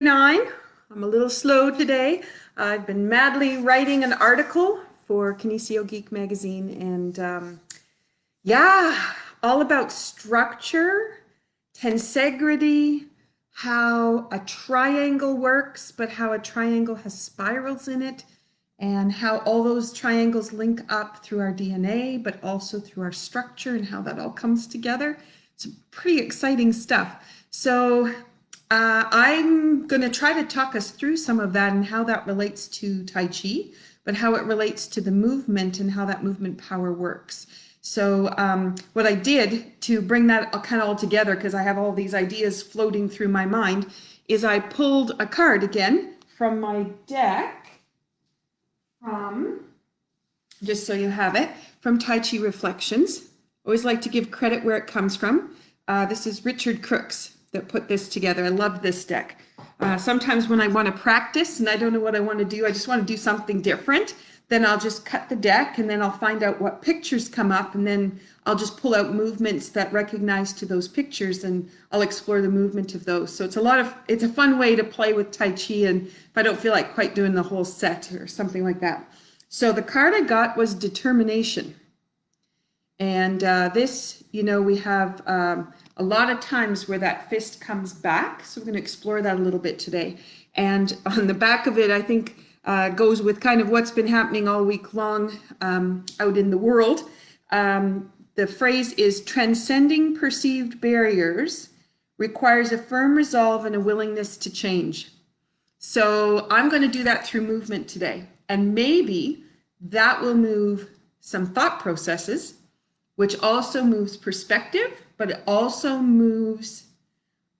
9. I'm a little slow today. I've been madly writing an article for Kinesio Geek magazine and yeah, all about structure, tensegrity, how a triangle works, but how a triangle has spirals in it, and how all those triangles link up through our DNA, but also through our structure and how that all comes together. It's pretty exciting stuff. So I'm going to try to talk us through some of that and how that relates to Tai Chi, but how it relates to the movement and how that movement power works. So what I did to bring that kind of all together, because I have all these ideas floating through my mind, is I pulled a card again from my deck, just so you have it, from Tai Chi Reflections. Always like to give credit where it comes from. This is Richard Crooks that put this together. I love this deck. Sometimes when I want to practice and I don't know what I want to do, I just want to do something different, then I'll just cut the deck and then I'll find out what pictures come up, and then I'll just pull out movements that recognize to those pictures and I'll explore the movement of those. So it's a fun way to play with Tai Chi, and if I don't feel like quite doing the whole set or something like that. So the card I got was Determination. And this, we have a lot of times where that fist comes back. So we're going to explore that a little bit today. And on the back of it, I think goes with kind of what's been happening all week long out in the world. The phrase is transcending perceived barriers requires a firm resolve and a willingness to change. So I'm going to do that through movement today. And maybe that will move some thought processes, which also moves perspective, but it also moves,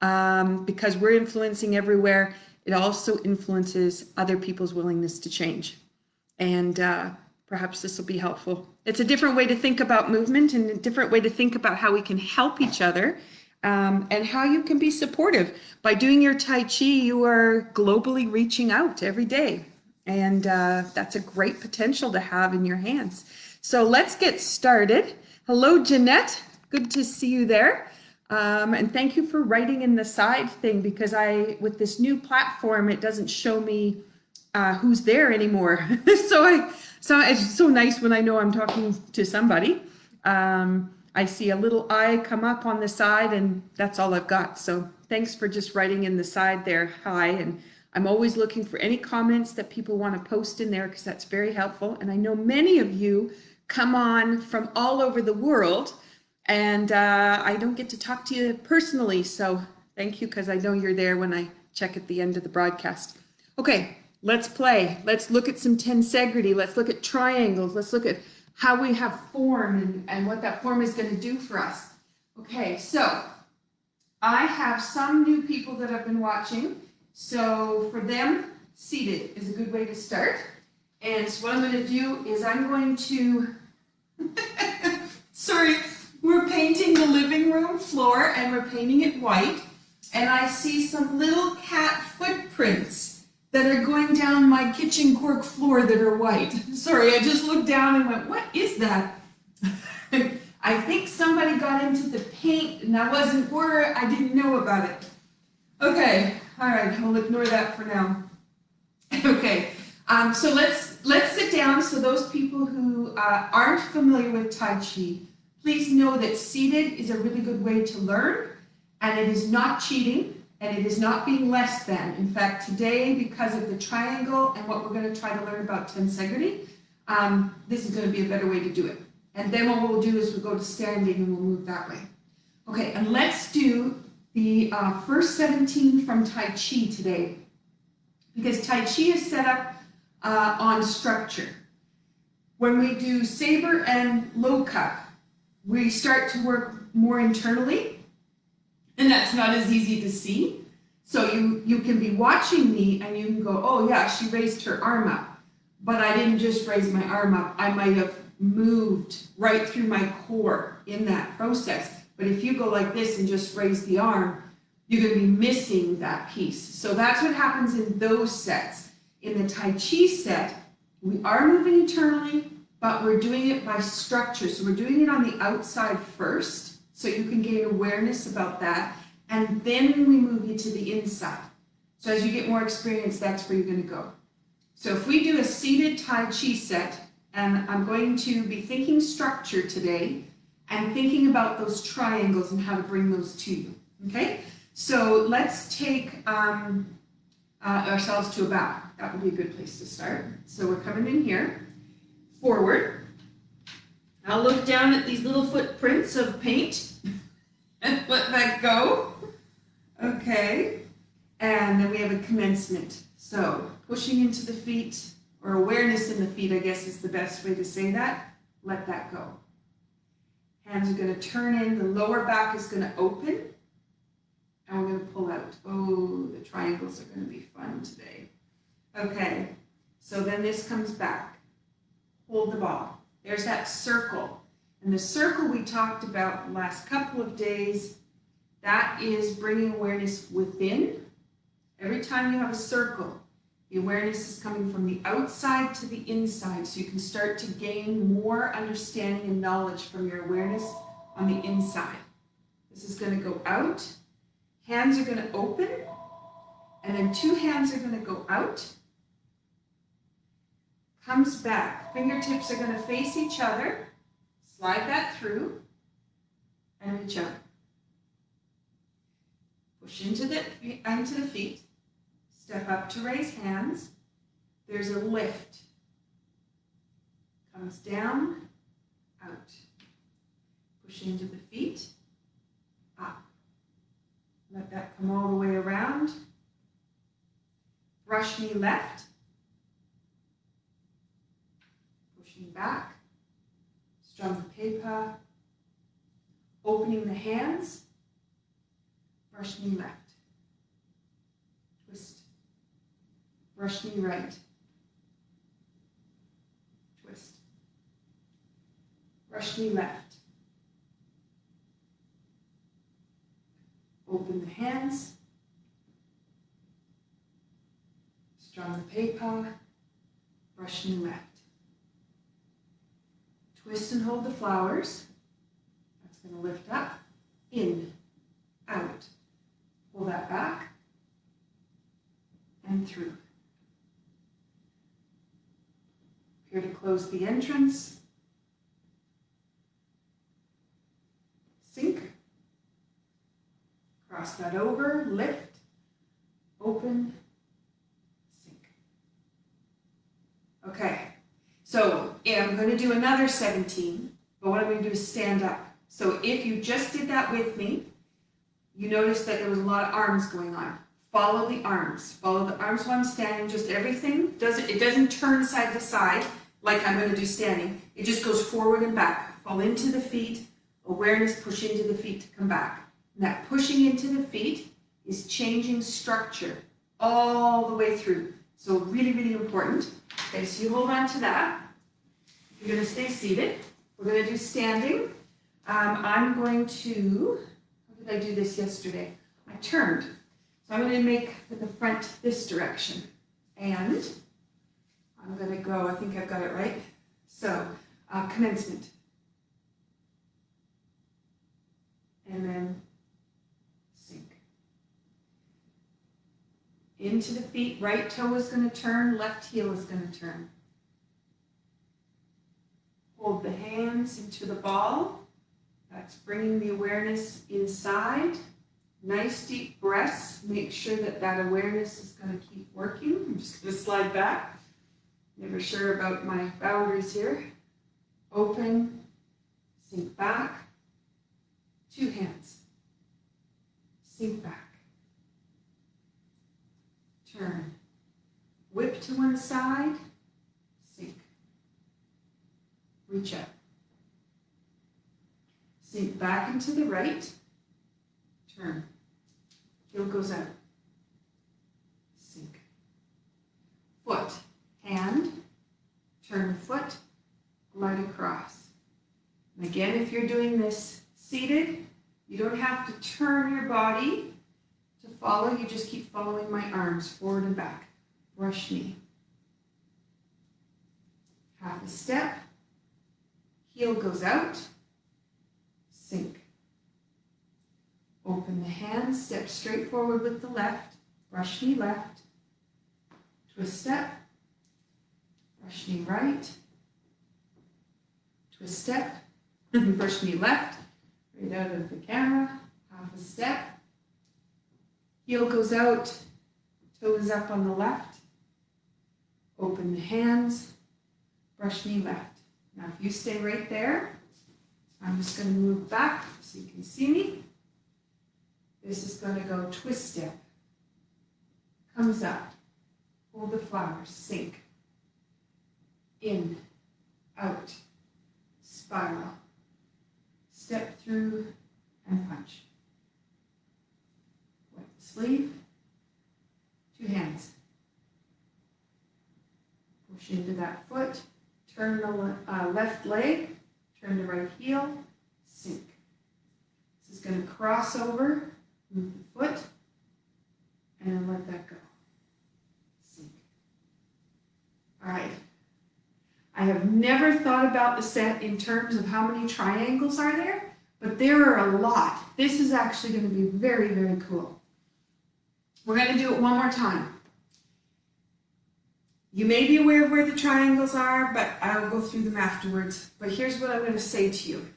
because we're influencing everywhere, it also influences other people's willingness to change. And perhaps this will be helpful. It's a different way to think about movement and a different way to think about how we can help each other, and how you can be supportive. By doing your Tai Chi, you are globally reaching out every day. And that's a great potential to have in your hands. So let's get started. Hello, Jeanette. Good to see you there. And thank you for writing in the side thing, because with this new platform, it doesn't show me who's there anymore. So it's so nice when I know I'm talking to somebody. I see a little eye come up on the side, and that's all I've got. So thanks for just writing in the side there. Hi. And I'm always looking for any comments that people want to post in there, because that's very helpful. And I know many of you come on from all over the world, and I don't get to talk to you personally. So thank you, because I know you're there when I check at the end of the broadcast. Okay, let's play. Let's look at some tensegrity. Let's look at triangles. Let's look at how we have form and what that form is going to do for us. Okay, so I have some new people that have been watching. So for them, seated is a good way to start. And so what I'm going to do is I'm going to, sorry, we're painting the living room floor and we're painting it white. And I see some little cat footprints that are going down my kitchen cork floor that are white. Sorry, I just looked down and went, what is that? I think somebody got into the paint and I wasn't worried, I didn't know about it. Okay, all right, I'll ignore that for now. Okay, so let's sit down. So those people who aren't familiar with Tai Chi, please know that seated is a really good way to learn, and it is not cheating, and it is not being less than. In fact, today, because of the triangle and what we're going to try to learn about tensegrity, this is going to be a better way to do it. And then what we'll do is we'll go to standing and we'll move that way. Okay, and let's do the first 17 from Tai Chi today, because Tai Chi is set up on structure. When we do saber and low cup, we start to work more internally, and that's not as easy to see. So you can be watching me and you can go, oh yeah, she raised her arm up, but I didn't just raise my arm up. I might have moved right through my core in that process. But if you go like this and just raise the arm, you're going to be missing that piece. So that's what happens in those sets. In the Tai Chi set, we are moving internally, but we're doing it by structure. So we're doing it on the outside first, so you can gain awareness about that. And then we move you to the inside. So as you get more experience, that's where you're going to go. So if we do a seated Tai Chi set, and I'm going to be thinking structure today and thinking about those triangles and how to bring those to you, okay? So let's take ourselves to a bow. That would be a good place to start. So we're coming in here, forward. I'll look down at these little footprints of paint and let that go. Okay, and then we have a commencement. So pushing into the feet, or awareness in the feet, I guess is the best way to say that. Let that go. Hands are going to turn in, the lower back is going to open, and we're going to pull out. Oh, the triangles are going to be fun today. Okay, so then this comes back. Hold the ball. There's that circle. And the circle we talked about the last couple of days, that is bringing awareness within. Every time you have a circle, the awareness is coming from the outside to the inside, so you can start to gain more understanding and knowledge from your awareness on the inside. This is going to go out. Hands are going to open, and then two hands are going to go out. Comes back. Fingertips are going to face each other. Slide that through and reach out. Push into the feet. Step up to raise hands. There's a lift. Comes down, out. Push into the feet, up. Let that come all the way around. Brush knee left. Pushing back. Strum the paper. Opening the hands. Brush knee left. Twist. Brush knee right. Twist. Brush knee left. Open the hands. Strum the paper. Brush knee left. Twist and hold the flowers. That's going to lift up, in, out. Pull that back and through. Here to close the entrance. Sink. Cross that over, lift, open, sink. Okay, so I'm going to do another 17, but what I'm going to do is stand up. So if you just did that with me, you notice that there was a lot of arms going on. Follow the arms. Follow the arms while I'm standing. Just everything it doesn't turn side to side like I'm going to do standing. It just goes forward and back. Fall into the feet. Awareness, push into the feet to come back. And that pushing into the feet is changing structure all the way through. So really, really important. Okay, so you hold on to that. You're going to stay seated. We're going to do standing. I'm going to, how did I do this yesterday? I turned. So I'm going to make the front this direction. And I'm going to go, I think I've got it right. So, commencement. And then sink. Into the feet, right toe is going to turn, left heel is going to turn. Hold the hands into the ball. That's bringing the awareness inside. Nice deep breaths. Make sure that that awareness is going to keep working. I'm just going to slide back. Never sure about my boundaries here. Open, sink back. Two hands. Sink back. Turn. Whip to one side. Sink. Reach up. Sink back into the right. Turn. Heel goes out. Sink. Foot. Hand. Turn foot. Glide across. And again, if you're doing this seated, you don't have to turn your body to follow. You just keep following my arms forward and back. Brush knee. Half a step. Heel goes out. Sink. Open the hands, step straight forward with the left. brush knee left, twist step, brush knee right, twist step, brush knee left, right out of the camera, half a step, heel goes out, toes up on the left, open the hands, brush knee left. Now if you stay right there, I'm just going to move back so you can see me. This is going to go twist step, comes up, hold the flower, sink, in, out, spiral, step through and punch. Wet the sleeve, two hands. Push into that foot, turn the left leg, turn the right heel, sink. This is going to cross over, move the foot, and then let that go. Sink. All right. I have never thought about the set in terms of how many triangles are there, but there are a lot. This is actually going to be very, very cool. We're going to do it one more time. You may be aware of where the triangles are, but I'll go through them afterwards. But here's what I'm going to say to you.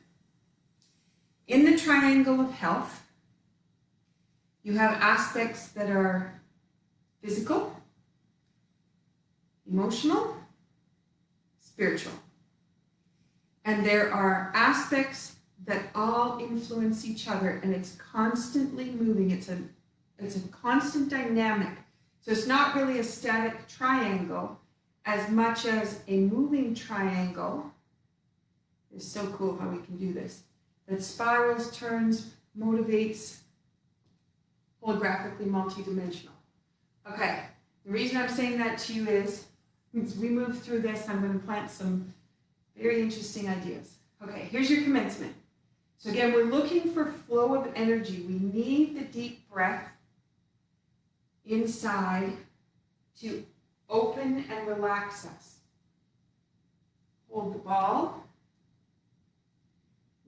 In the triangle of health, you have aspects that are physical, emotional, spiritual. And there are aspects that all influence each other, and it's constantly moving. It's a constant dynamic. So it's not really a static triangle as much as a moving triangle. It's so cool how we can do this. That spirals, turns, motivates, holographically multidimensional. Okay, the reason I'm saying that to you is, as we move through this, I'm going to plant some very interesting ideas. Okay, here's your commencement. So again, we're looking for flow of energy. We need the deep breath inside to open and relax us. Hold the ball.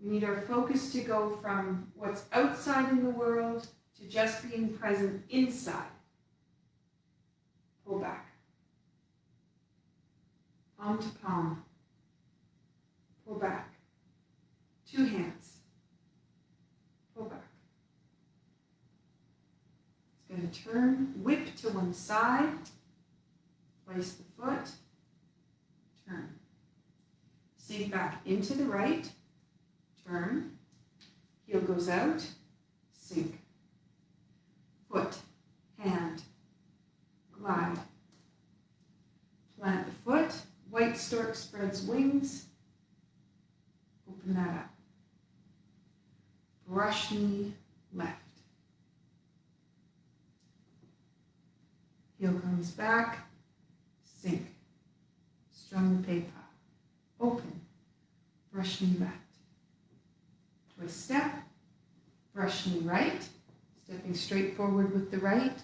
We need our focus to go from what's outside in the world to just being present inside. Pull back. Palm to palm. Pull back. Two hands. Pull back. Going to turn, whip to one side, place the foot, turn. Sink back into the right, turn, heel goes out, sink. Foot, hand, glide. Plant the foot, white stork spreads wings, open that up. Brush knee left. Heel comes back, sink, strum the paper, open, brush knee left, twist step, brush knee right, stepping straight forward with the right,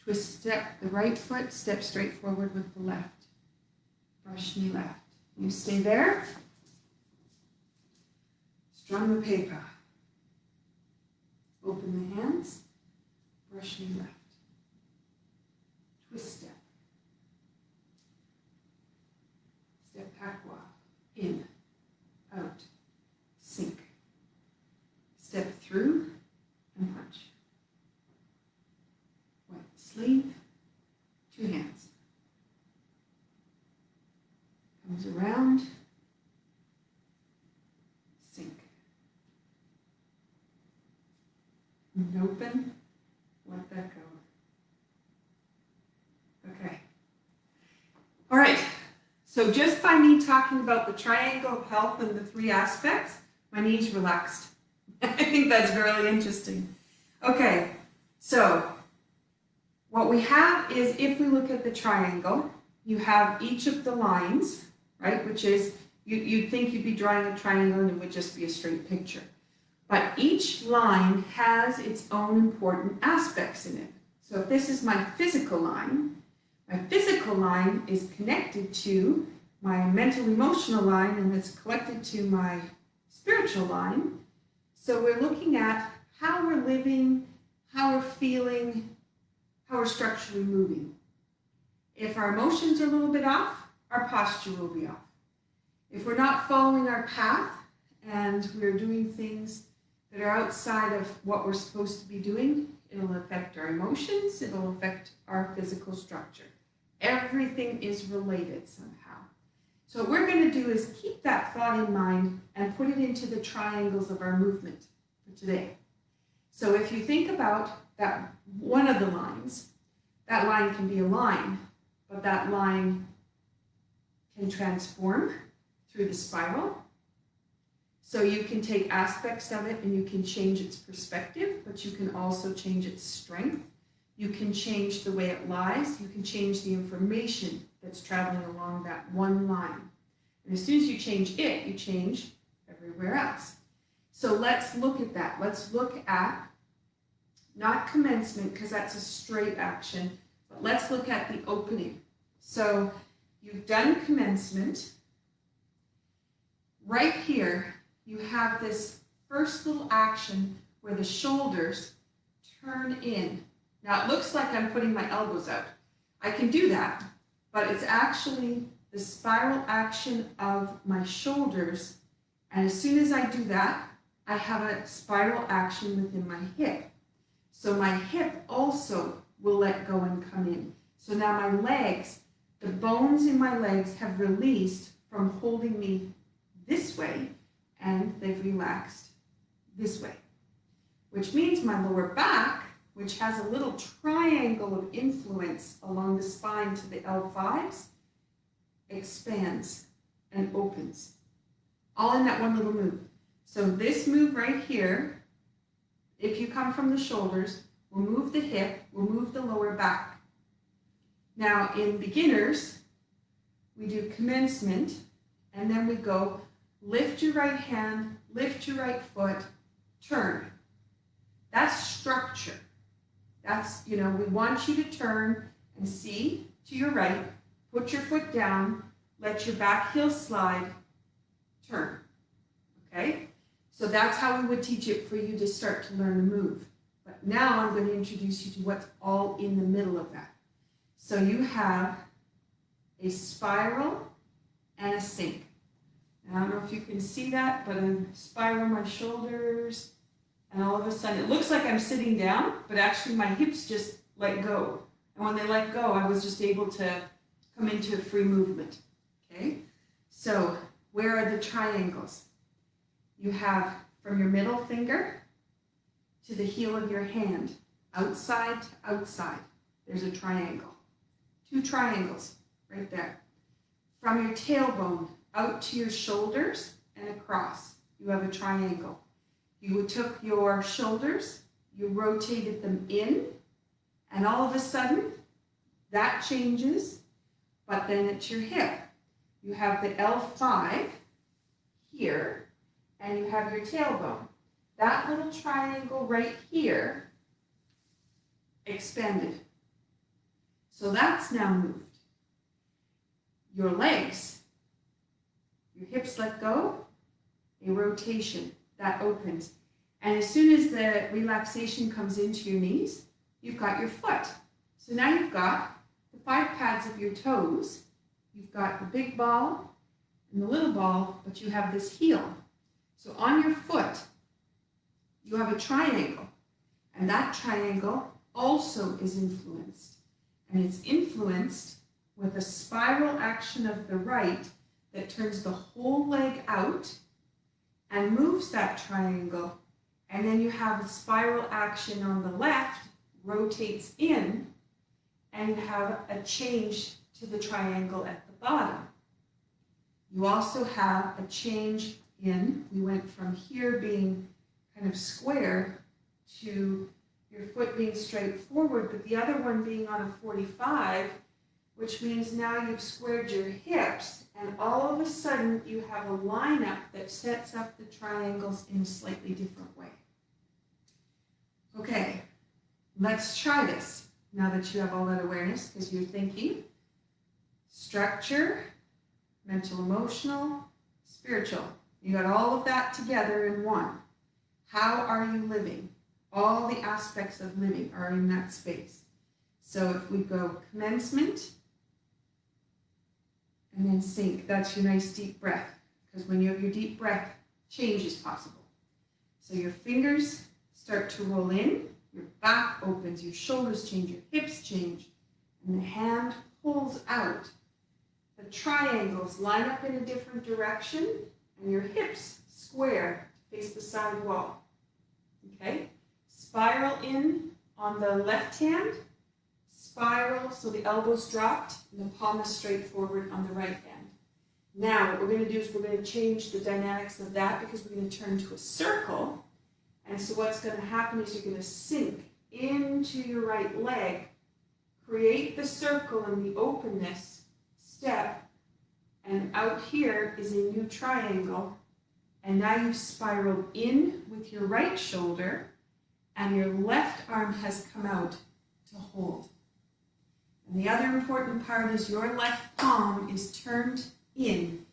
twist step the right foot, step straight forward with the left, brush knee left. You stay there, strum the paper, open the hands, brush knee left. Twist step. Step pakwa. In. Out. Sink. Step through and punch. Wet sleeve. Two hands. Comes around. Sink. And open. Let that go. Okay. All right. So just by me talking about the triangle of health and the three aspects, my knees relaxed. I think that's really interesting. Okay. So what we have is, if we look at the triangle, you have each of the lines, right? Which is, you'd think you'd be drawing a triangle and it would just be a straight picture. But each line has its own important aspects in it. So if this is my physical line is connected to my mental emotional line, and it's connected to my spiritual line. So we're looking at how we're living, how we're feeling, how we're structurally moving. If our emotions are a little bit off, our posture will be off. If we're not following our path and we're doing things that are outside of what we're supposed to be doing, it'll affect our emotions, it'll affect our physical structure. Everything is related somehow. So what we're going to do is keep that thought in mind and put it into the triangles of our movement for today. So if you think about that one of the lines, that line can be a line, but that line can transform through the spiral. So you can take aspects of it and you can change its perspective, but you can also change its strength. You can change the way it lies. You can change the information that's traveling along that one line. And as soon as you change it, you change everywhere else. So let's look at that. Let's look at, not commencement, because that's a straight action, but let's look at the opening. So you've done commencement. Right here, you have this first little action where the shoulders turn in. Now it looks like I'm putting my elbows out. I can do that, but it's actually the spiral action of my shoulders. And as soon as I do that, I have a spiral action within my hip. So my hip also will let go and come in. So now my legs, the bones in my legs have released from holding me this way, and they've relaxed this way, which means my lower back, which has a little triangle of influence along the spine to the L5s, expands and opens, all in that one little move. So this move right here, if you come from the shoulders, we'll move the hip, we'll move the lower back. Now in beginners, we do commencement, and then we go lift your right hand, lift your right foot, turn. That's structure. That's, we want you to turn and see to your right, put your foot down, let your back heel slide, turn. Okay? So that's how we would teach it for you to start to learn the move. But now I'm going to introduce you to what's all in the middle of that. So you have a spiral and a sink. Now, I don't know if you can see that, but I spiral my shoulders, and all of a sudden, it looks like I'm sitting down, but actually my hips just let go. And when they let go, I was just able to come into a free movement. Okay? So, where are the triangles? You have from your middle finger to the heel of your hand, outside to outside. There's a triangle. 2 triangles right there. From your tailbone out to your shoulders and across, you have a triangle. You took your shoulders, you rotated them in, and all of a sudden, that changes, but then it's your hip. You have the L5 here, and you have your tailbone. That little triangle right here expanded. So that's now moved. Your legs, your hips let go, a rotation, that opens. And as soon as the relaxation comes into your knees, you've got your foot. So now you've got the 5 pads of your toes, you've got the big ball and the little ball, but you have this heel. So on your foot, you have a triangle, and that triangle also is influenced. And it's influenced with a spiral action of the right that turns the whole leg out and moves that triangle. And then you have a spiral action on the left, rotates in, and you have a change to the triangle at the bottom. You also have a change in, we went from here being kind of square to your foot being straight forward, but the other one being on a 45, which means now you've squared your hips, and all of a sudden you have a lineup that sets up the triangles in a slightly different way. Okay, let's try this now that you have all that awareness, because you're thinking structure, mental, emotional, spiritual. You got all of that together in one. How are you living? All the aspects of living are in that space. So if we go commencement and then sink, that's your nice deep breath. Because when you have your deep breath, change is possible. So your fingers start to roll in, your back opens, your shoulders change, your hips change, and the hand pulls out. The triangles line up in a different direction, and your hips square to face the side wall. Okay? Spiral in on the left hand, spiral so the elbows dropped, and the palm is straight forward on the right hand. Now, what we're going to do is we're going to change the dynamics of that because we're going to turn to a circle. And so what's going to happen is you're going to sink into your right leg, create the circle and the openness, step, and out here is a new triangle. And now you've spiraled in with your right shoulder, and your left arm has come out to hold. And the other important part is your left palm is turned in.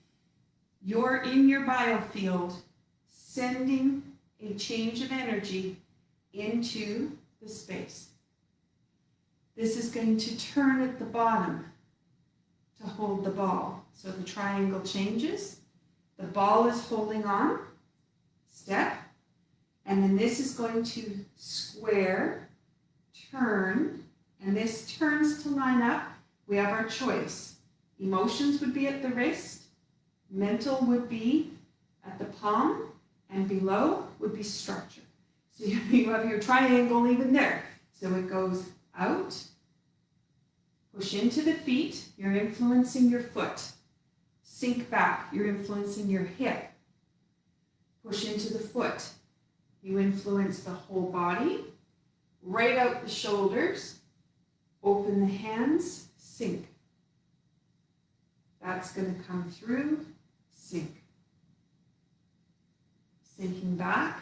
You're in your biofield, sending a change of energy into the space. This is going to turn at the bottom to hold the ball. So the triangle changes, the ball is holding on, step, and then this is going to square, turn, and this turns to line up. We have our choice. Emotions would be at the wrist, mental would be at the palm, and below would be structure. So you have your triangle even there. So it goes out, push into the feet, you're influencing your foot. Sink back, you're influencing your hip. Push into the foot, you influence the whole body. Right out the shoulders, open the hands, sink. That's going to come through, sink. Sinking back.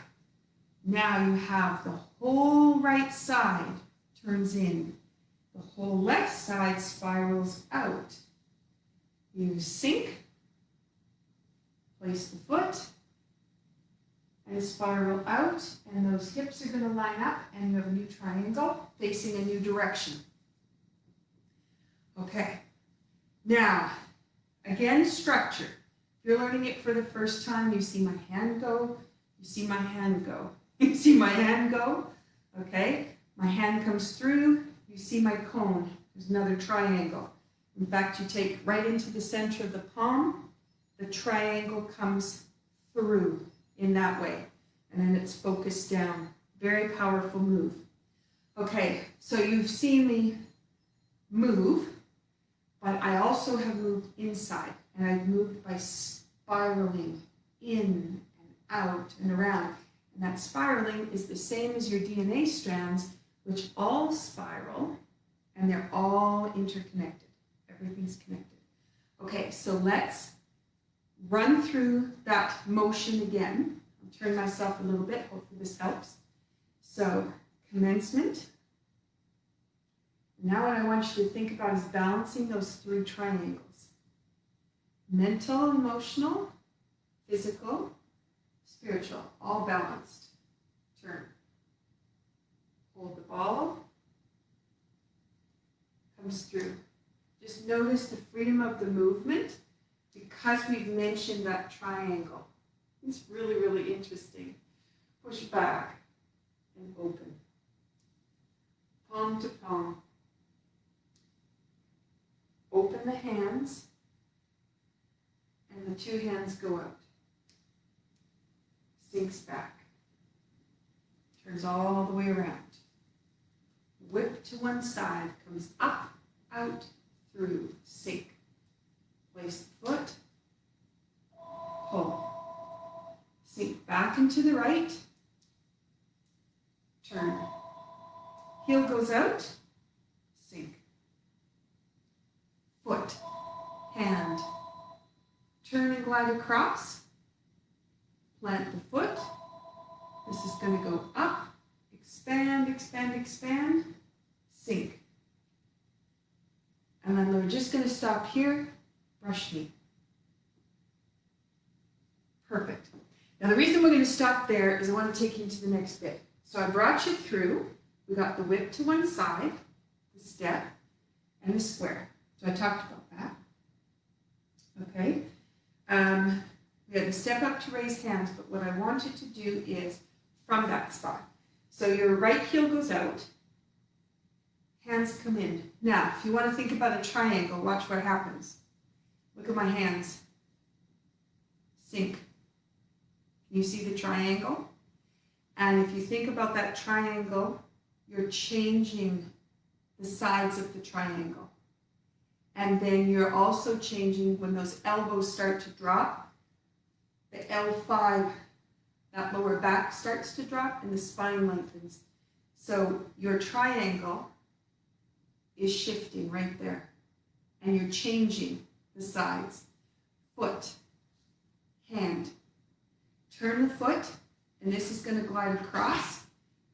Now you have the whole right side turns in. The whole left side spirals out. You sink, place the foot, and spiral out, and those hips are going to line up, and you have a new triangle facing a new direction. Okay, now, again, structure. If you're learning it for the first time, you see my hand go, you see my hand go, you see my hand go, okay? My hand comes through, you see my cone, there's another triangle. In fact, you take right into the center of the palm, the triangle comes through in that way, and then it's focused down. Very powerful move. Okay, so you've seen me move, but I also have moved inside, and I've moved by spiraling in and out and around. And that spiraling is the same as your DNA strands, which all spiral, and they're all interconnected. Everything's connected. Okay, so let's run through that motion again. I'll turn myself a little bit. Hopefully this helps. So, commencement. Now what I want you to think about is balancing those three triangles. Mental, emotional, physical, spiritual, all balanced. Turn. Hold the ball. Comes through. Just notice the freedom of the movement because we've mentioned that triangle. It's really, really interesting. Push back and open. Palm to palm. Open the hands, and the two hands go out. Sinks back. Turns all the way around. Whip to one side, comes up, out, through, sink. Place the foot, pull. Sink back into the right, turn. Heel goes out, sink. Foot, hand, turn and glide across, plant the foot. This is going to go up, expand, expand, expand, sink. And then we're just going to stop here, brush knee. Perfect. Now the reason we're going to stop there is I want to take you to the next bit. So I brought you through. We got the whip to one side, the step, and the square. So I talked about that. Okay. We had the step up to raise hands, but what I wanted to do is from that spot. So your right heel goes out, hands come in. Now, if you want to think about a triangle, watch what happens. Look at my hands. Sink. Can you see the triangle? And if you think about that triangle, you're changing the sides of the triangle. And then you're also changing when those elbows start to drop, the L5, that lower back starts to drop and the spine lengthens. So your triangle is shifting right there. And you're changing the sides. Foot, hand. Turn the foot, and this is going to glide across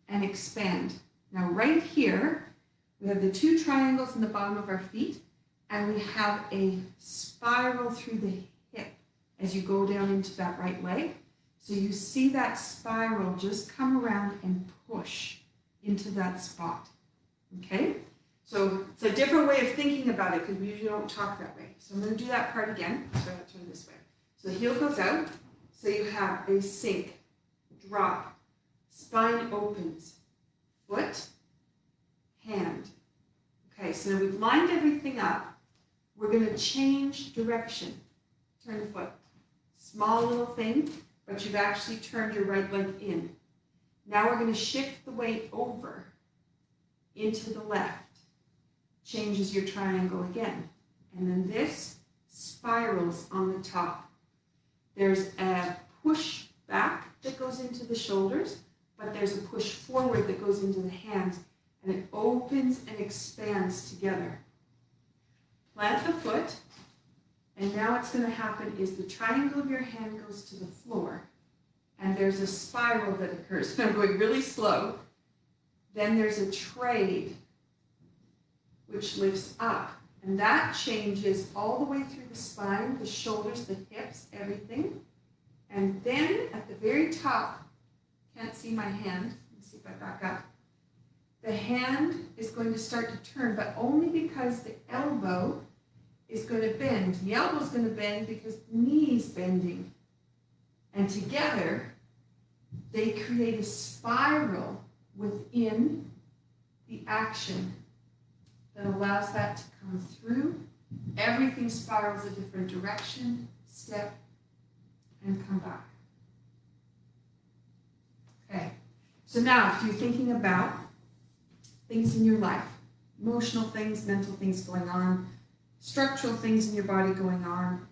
and expand. Now right here, we have the two triangles in the bottom of our feet, and we have a spiral through the hip as you go down into that right leg. So you see that spiral just come around and push into that spot. Okay? So it's a different way of thinking about it because we usually don't talk that way. So I'm going to do that part again. So I'm going to turn this way. So the heel goes out. So you have a sink, drop, spine opens, foot, hand. Okay, so now we've lined everything up. We're going to change direction. Turn the foot. Small little thing, but you've actually turned your right leg in. Now we're going to shift the weight over into the left. Changes your triangle again. And then this spirals on the top. There's a push back that goes into the shoulders, but there's a push forward that goes into the hands, and it opens and expands together. Plant the foot, and now what's going to happen is the triangle of your hand goes to the floor, and there's a spiral that occurs. I'm going really slow. Then there's a trade, which lifts up, and that changes all the way through the spine, the shoulders, the hips, everything. And then at the very top, can't see my hand, let me see if I back up. The hand is going to start to turn, but only because the elbow is going to bend. The elbow is going to bend because the knee is bending. And together, they create a spiral within the action that allows that to come through. Everything spirals a different direction, step, and come back. Okay, so now if you're thinking about things in your life, emotional things, mental things going on, structural things in your body going on,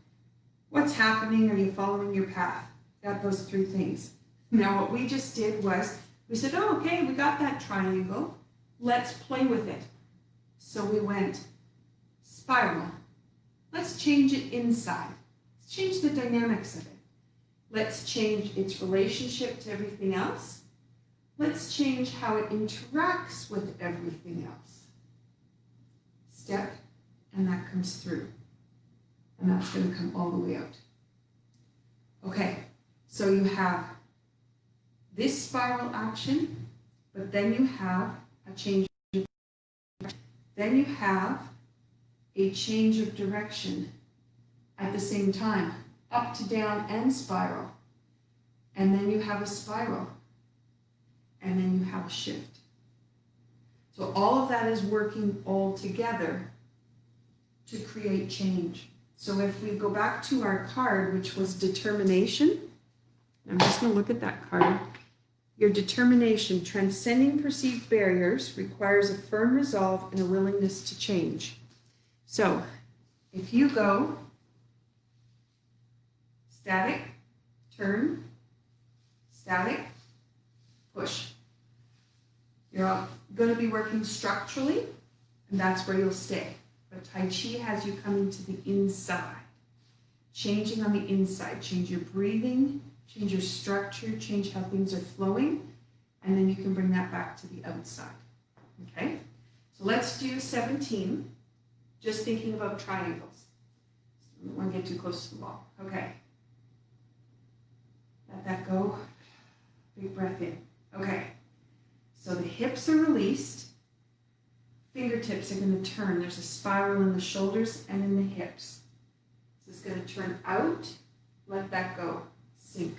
what's happening? Are you following your path? Got those three things. Now what we just did was, we said, oh, okay, we got that triangle. Let's play with it. So we went spiral. Let's change it inside. Let's change the dynamics of it. Let's change its relationship to everything else. Let's change how it interacts with everything else. Step, and that comes through. And that's going to come all the way out. Okay, so you have this spiral action, but then you have a change of direction. Then you have a change of direction at the same time, up to down and spiral. And then you have a spiral. And then you have a shift. So all of that is working all together to create change. So if we go back to our card, which was determination, I'm just going to look at that card. Your determination, transcending perceived barriers, requires a firm resolve and a willingness to change. So if you go static, turn, static, push. You're going to be working structurally, and that's where you'll stay. But Tai Chi has you coming to the inside, changing on the inside. Change your breathing, change your structure, change how things are flowing, and then you can bring that back to the outside. Okay? So let's do 17, just thinking about triangles. I don't want to get too close to the wall. Okay. Let that go. Big breath in. Okay. So the hips are released, fingertips are going to turn. There's a spiral in the shoulders and in the hips. So it's going to turn out, let that go, sink.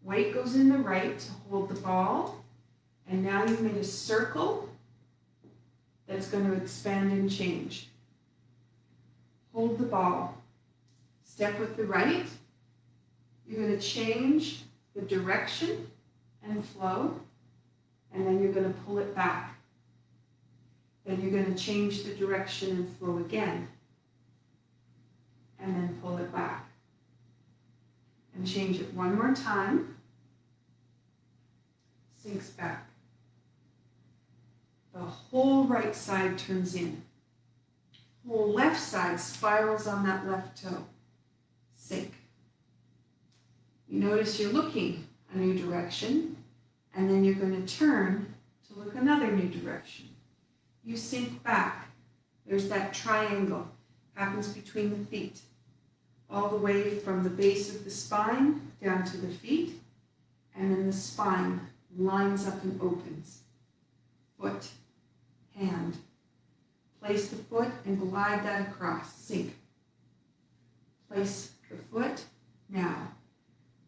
Weight goes in the right to hold the ball, and now you've made a circle that's going to expand and change. Hold the ball. Step with the right. You're going to change the direction and flow, and then you're going to pull it back. Then you're going to change the direction and flow again, and then pull it back. And change it one more time. Sinks back. The whole right side turns in. Whole left side spirals on that left toe. Sink. You notice you're looking a new direction, and then you're going to turn to look another new direction. You sink back. There's that triangle. Happens between the feet. All the way from the base of the spine down to the feet, and then the spine lines up and opens. Foot, hand. Place the foot and glide that across. Sink. Place the foot. Now,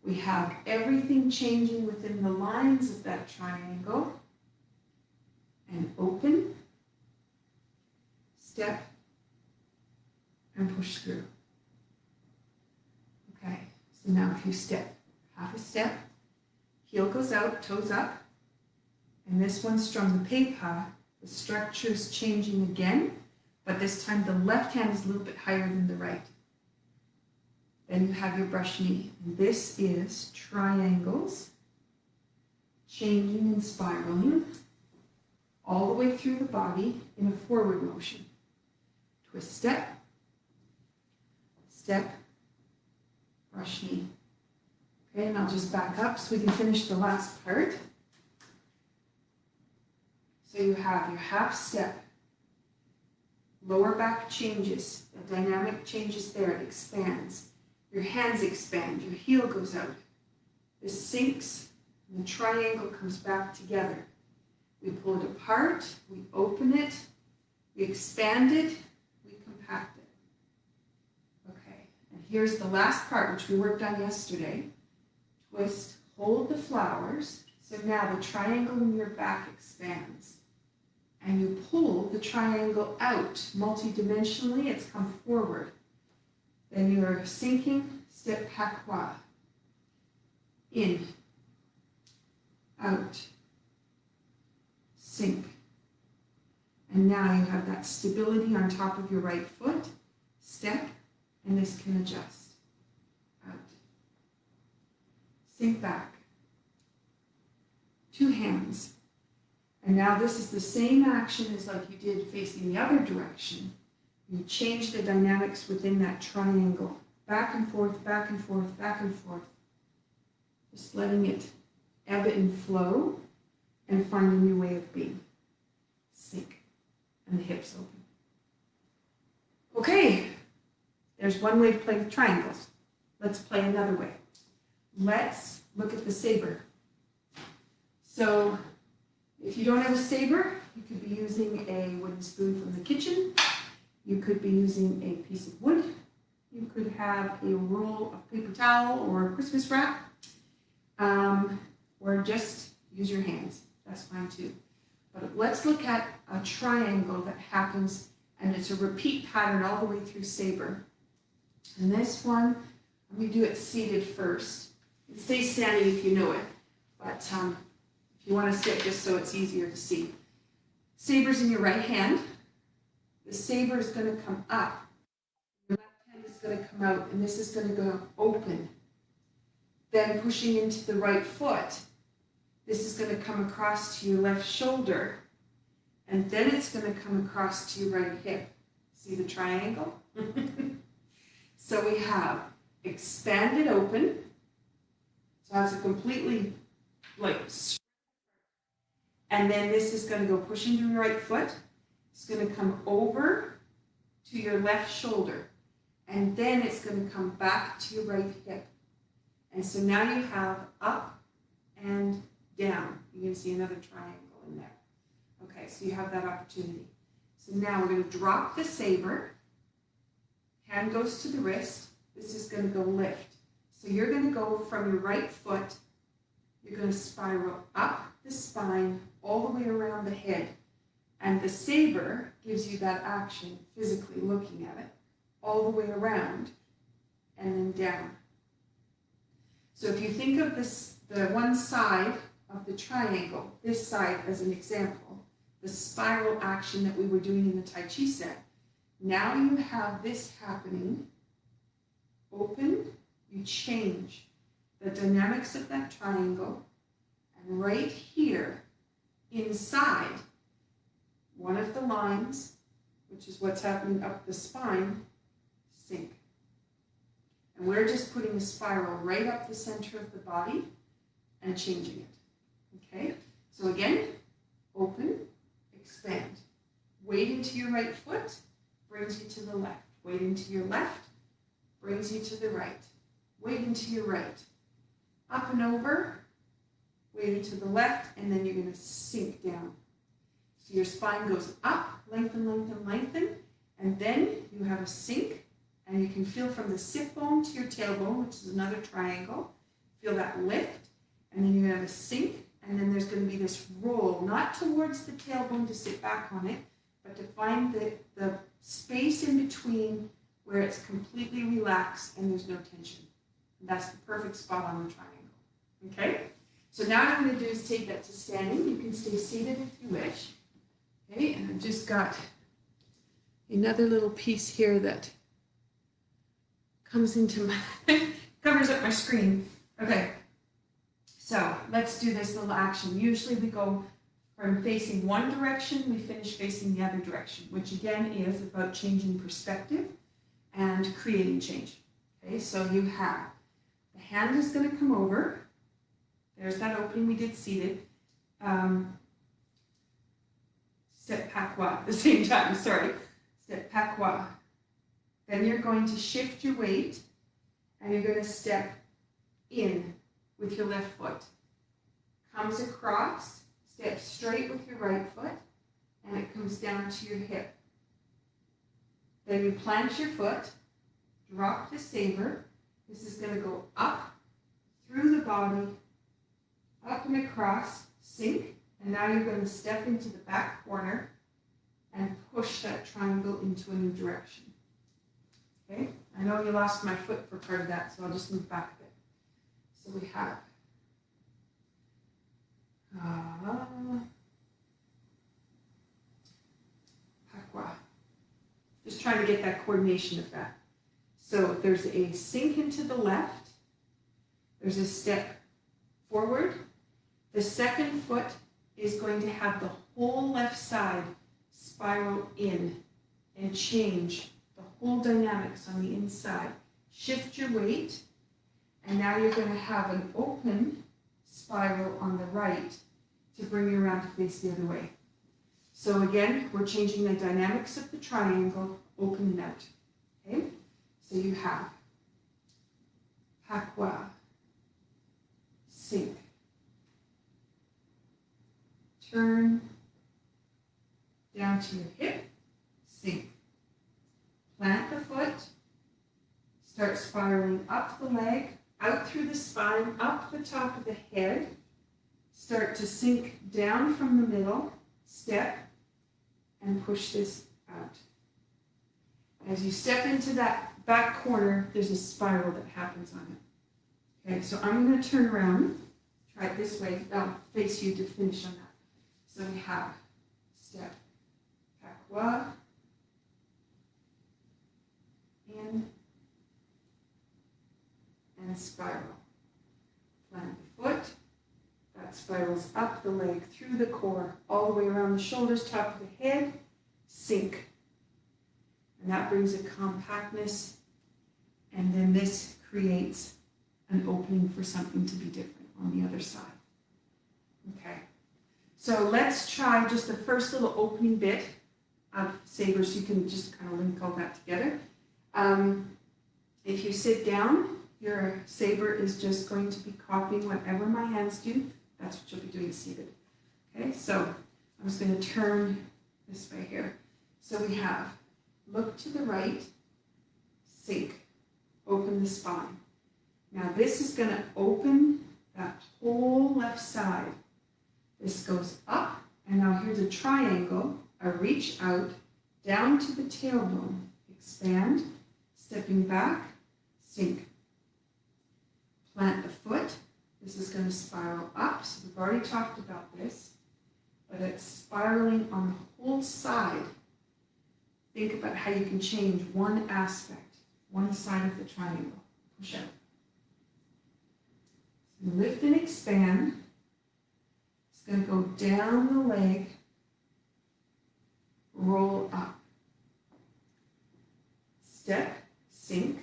we have everything changing within the lines of that triangle. And open, step, and push through. Okay, so now if you step, half a step, heel goes out, toes up, and this one's strung the pepa. The structure is changing again, but this time the left hand is a little bit higher than the right. Then you have your brush knee. And this is triangles, changing and spiraling all the way through the body in a forward motion. Twist step, step, brush knee. Okay, and I'll just back up so we can finish the last part. So you have your half step, lower back changes, the dynamic changes there, it expands. Your hands expand, your heel goes out. This sinks, and the triangle comes back together. We pull it apart, we open it, we expand it, we compact it. Okay, and here's the last part, which we worked on yesterday. Twist, hold the flowers. So now the triangle in your back expands. And you pull the triangle out. Multidimensionally, it's come forward. Then you're sinking, step pakwa. In, out, sink. And now you have that stability on top of your right foot. Step, and this can adjust. Out. Sink back. Two hands. And now this is the same action as like you did facing the other direction. You change the dynamics within that triangle. Back and forth, back and forth, back and forth. Just letting it ebb and flow and find a new way of being. Sink. And the hips open. Okay, there's one way to play with triangles. Let's play another way. Let's look at the saber. So, if you don't have a saber, you could be using a wooden spoon from the kitchen. You could be using a piece of wood. You could have a roll of paper towel or Christmas wrap. Or just use your hands. That's fine too. But let's look at a triangle that happens, and it's a repeat pattern all the way through saber. And this one, let me do it seated first. And stay standing if you know it. But if you want to sit just so it's easier to see. Saber's in your right hand. The saber is going to come up. Your left hand is going to come out, and this is going to go open. Then pushing into the right foot, this is going to come across to your left shoulder, and then it's going to come across to your right hip. See the triangle? So we have expanded open. So that's a completely and then this is going to go push into your right foot. It's going to come over to your left shoulder. And then it's going to come back to your right hip. And so now you have up and down. You can see another triangle in there. Okay. Okay, so you have that opportunity. So now we're going to drop the saber. Hand goes to the wrist. This is going to go lift. So you're going to go from your right foot. You're going to spiral up the spine all the way around the head. And the saber gives you that action, physically looking at it, all the way around and then down. So if you think of this, the one side of the triangle, this side as an example, the spiral action that we were doing in the Tai Chi set, now you have this happening. Open, you change the dynamics of that triangle, and right here, inside, one of the lines, which is what's happening up the spine, sink. And we're just putting a spiral right up the center of the body and changing it. Okay? So again, open, expand. Weight into your right foot brings you to the left. Weight into your left brings you to the right. Weight into your right. Up and over, weight into the left, and then you're going to sink down. So your spine goes up, lengthen, lengthen, lengthen, and then you have a sink, and you can feel from the sit bone to your tailbone, which is another triangle, feel that lift, and then you have a sink, and then there's going to be this roll, not towards the tailbone to sit back on it, but to find the space in between where it's completely relaxed and there's no tension. And that's the perfect spot on the triangle. Okay? So now what I'm going to do is take that to standing. You can stay seated if you wish. Okay, and I've just got another little piece here that comes into my, covers up my screen. Okay, so let's do this little action. Usually we go from facing one direction, we finish facing the other direction, which again is about changing perspective and creating change. Okay, so you have, the hand is going to come over. There's that opening we did seated. Step patois at the same time, sorry. Step patois. Then you're going to shift your weight and you're going to step in with your left foot. Comes across, step straight with your right foot, and it comes down to your hip. Then you plant your foot, drop the saber. This is going to go up through the body, up and across, sink, and now you're going to step into the back corner and push that triangle into a new direction. Okay, I know you lost my foot for part of that, so I'll just move back a bit. So we have patois. Just trying to get that coordination of that. So there's a sink into the left. There's a step forward. The second foot is going to have the whole left side spiral in and change the whole dynamics on the inside. Shift your weight, and now you're going to have an open spiral on the right to bring you around to face the other way. So again, we're changing the dynamics of the triangle, open and out. Okay? So you have patois, sink, turn, down to your hip, sink. Plant the foot, start spiraling up the leg, out through the spine, up the top of the head. Start to sink down from the middle, step, and push this out. As you step into that back corner, there's a spiral that happens on it. Okay, so I'm going to turn around, try it this way, I'll face you to finish on that. So we have step, patois, in, and spiral. Plant the foot, that spirals up the leg, through the core, all the way around the shoulders, top of the head, sink. And that brings a compactness, and then this creates an opening for something to be different on the other side. Okay, so let's try just the first little opening bit of saber, so you can just kind of link all that together. If you sit down, your saber is just going to be copying whatever my hands do. That's what you'll be doing seated. Okay, so I'm just going to turn this way here. So we have look to the right, sink, open the spine. Now this is going to open that whole left side. This goes up, and now here's a triangle, a reach out, down to the tailbone, expand, stepping back, sink. Plant the foot. This is going to spiral up, so we've already talked about this, but it's spiraling on the whole side. Think about how you can change one aspect, one side of the triangle. Push out. So lift and expand. It's going to go down the leg, roll up. Step, sink.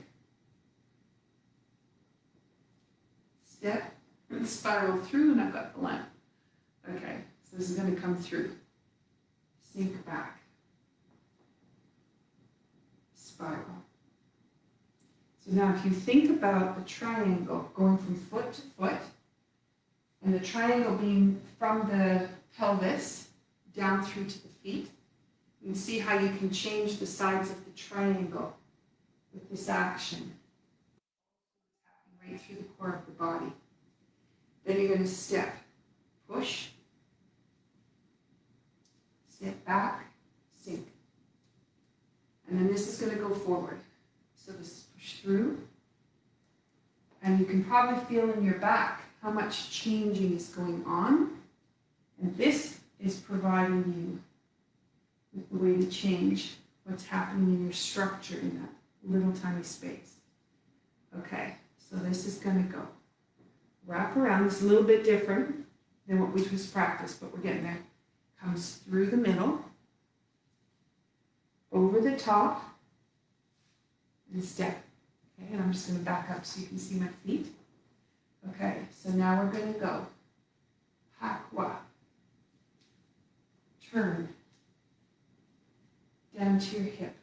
Step, and spiral through, and I've got the lamp. Okay, so this is going to come through. Sink back. Spiral. So now if you think about the triangle going from foot to foot, and the triangle being from the pelvis down through to the feet, you can see how you can change the sides of the triangle with this action. Right through the core of the body. Then you're going to step, push, step back, sink. And then this is going to go forward. So this is push through. And you can probably feel in your back how much changing is going on. And this is providing you with the way to change what's happening in your structure in that little tiny space. Okay. So this is going to go wrap around. It's a little bit different than what we just practiced, but we're getting there. Comes through the middle, over the top, and step. Okay, and I'm just going to back up so you can see my feet. Okay, so now we're going to go hakwa, turn, down to your hip,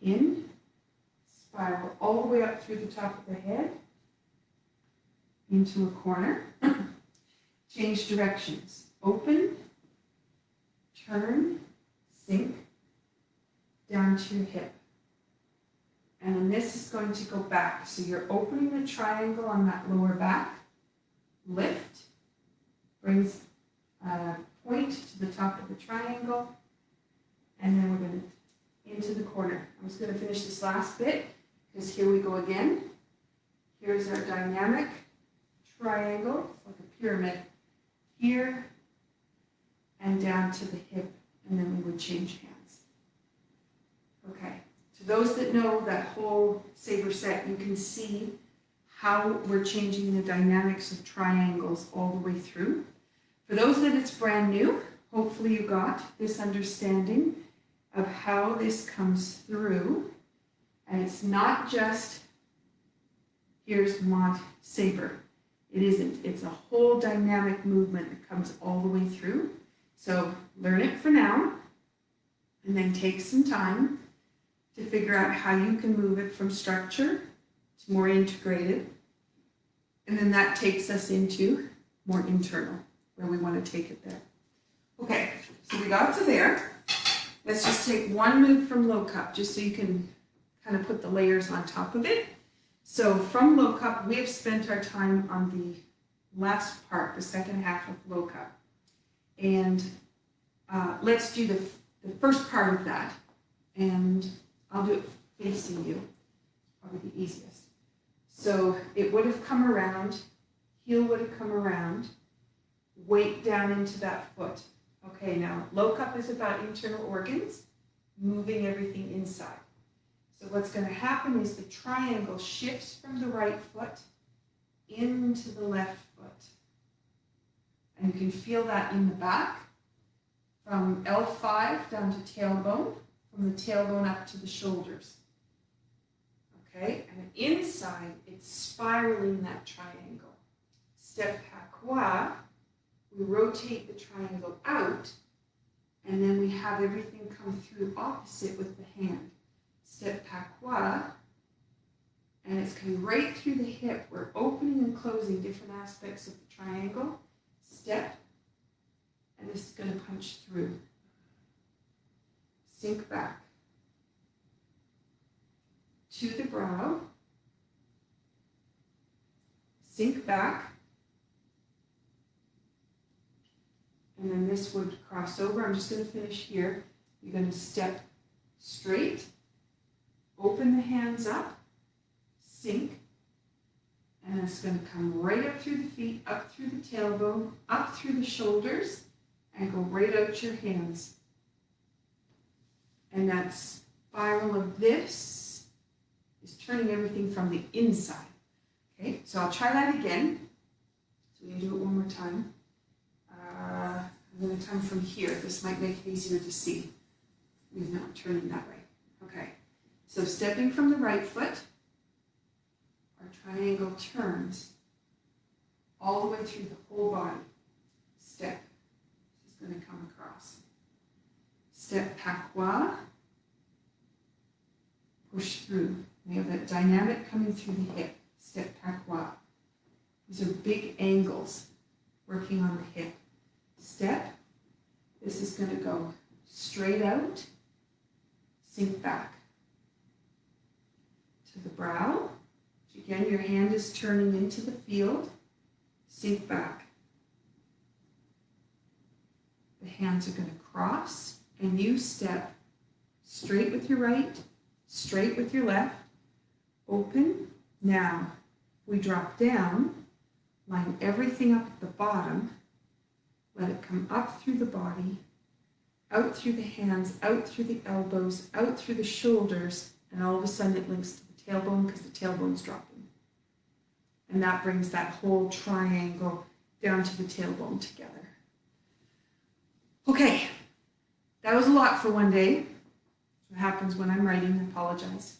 in, spiral all the way up through the top of the head, into a corner. Change directions. Open, turn, sink, down to your hip. And then this is going to go back. So you're opening the triangle on that lower back. Lift, brings a point to the top of the triangle. And then we're going to into the corner. I'm just going to finish this last bit, because here we go again. Here's our dynamic triangle, it's like a pyramid, here and down to the hip, and then we would change hands. Okay, to those that know that whole saber set, you can see how we're changing the dynamics of triangles all the way through. For those that it's brand new, hopefully you got this understanding of how this comes through. And it's not just, here's my saber. It isn't. It's a whole dynamic movement that comes all the way through. So learn it for now, and then take some time to figure out how you can move it from structure to more integrated. And then that takes us into more internal, where we want to take it there. Okay, so we got to there. Let's just take one move from low cup, just so you can kind of put the layers on top of it. So from low cup, we have spent our time on the last part, the second half of low cup. And let's do the first part of that. And I'll do it facing you, probably the easiest. So it would have come around, heel would have come around, weight down into that foot. Okay, now low cup is about internal organs, moving everything inside. So what's going to happen is the triangle shifts from the right foot into the left foot. And you can feel that in the back, from L5 down to tailbone, from the tailbone up to the shoulders. Okay, and inside, it's spiraling that triangle. Step hakwa, we rotate the triangle out, and then we have everything come through opposite with the hand. Step hakwa, and it's coming right through the hip. We're opening and closing different aspects of the triangle. Step, and this is going to punch through. Sink back to the brow, sink back, and then this would cross over. I'm just going to finish here. You're going to step straight, open the hands up, sink, and it's going to come right up through the feet, up through the tailbone, up through the shoulders, and go right out your hands. And that spiral of this is turning everything from the inside. Okay, so I'll try that again. So we can do it one more time. I'm going to come from here. This might make it easier to see. We're not turning that way. Okay, so stepping from the right foot, our triangle turns all the way through the whole body. Step. This is going to come across. Step patois. Push through. We have that dynamic coming through the hip. Step patois. These are big angles working on the hip. Step. This is going to go straight out. Sink back to the brow. Again, your hand is turning into the field. Sink back. The hands are going to cross, and you step straight with your right, straight with your left, open. Now, we drop down, line everything up at the bottom, let it come up through the body, out through the hands, out through the elbows, out through the shoulders, and all of a sudden it links to the tailbone because the tailbone's dropping. And that brings that whole triangle down to the tailbone together. Okay, that was a lot for one day. What happens when I'm writing, I apologize.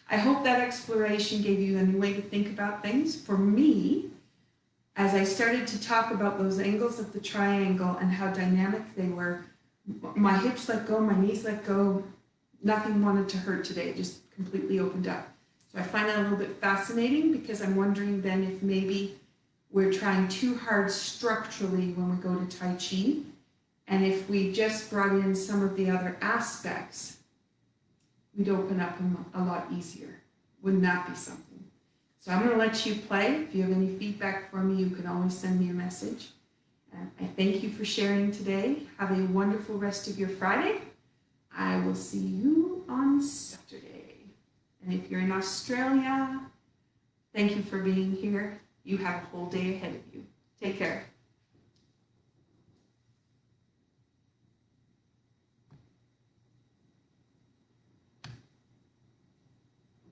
I hope that exploration gave you a new way to think about things. For me, as I started to talk about those angles of the triangle and how dynamic they were, my hips let go, my knees let go, nothing wanted to hurt today, just completely opened up. So I find that a little bit fascinating because I'm wondering then if maybe we're trying too hard structurally when we go to Tai Chi, and if we just brought in some of the other aspects, we'd open up a lot easier. Wouldn't that be something? So I'm going to let you play. If you have any feedback for me, you can always send me a message. And I thank you for sharing today. Have a wonderful rest of your Friday. I will see you on Saturday. And if you're in Australia, thank you for being here. You have a whole day ahead of you. Take care.